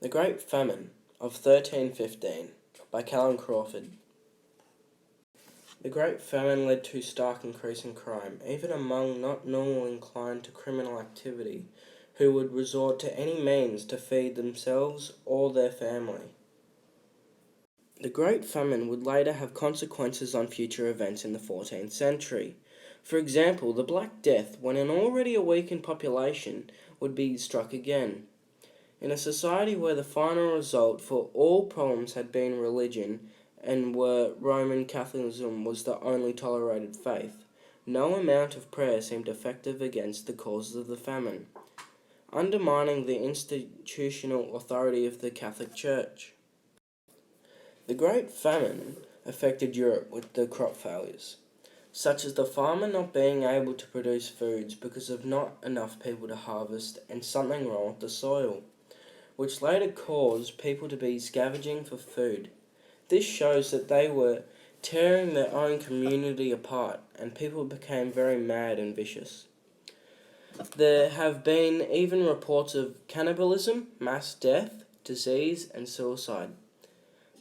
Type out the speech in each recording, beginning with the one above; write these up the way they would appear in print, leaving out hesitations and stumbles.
The Great Famine of 1315 by Callum Crawford. The Great Famine led to stark increase in crime, even among not normally inclined to criminal activity, who would resort to any means to feed themselves or their family. The Great Famine would later have consequences on future events in the 14th century. For example, the Black Death, when an already weakened population would be struck again. In a society where the final result for all problems had been religion, and where Roman Catholicism was the only tolerated faith, no amount of prayer seemed effective against the causes of the famine, undermining the institutional authority of the Catholic Church. The Great Famine affected Europe with the crop failures, such as the farmer not being able to produce foods because of not enough people to harvest and something wrong with the soil, which later caused people to be scavenging for food. This shows that they were tearing their own community apart, and people became very mad and vicious. There have been even reports of cannibalism, mass death, disease, and suicide.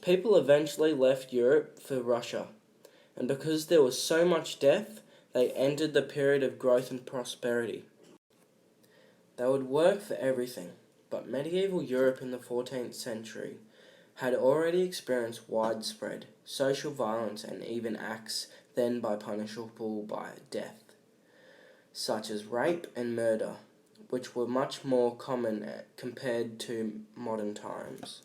People eventually left Europe for Russia, and because there was so much death, they ended the period of growth and prosperity. They would work for everything, but medieval Europe in the 14th century had already experienced widespread social violence and even acts then punishable by death, such as rape and murder, which were much more common compared to modern times.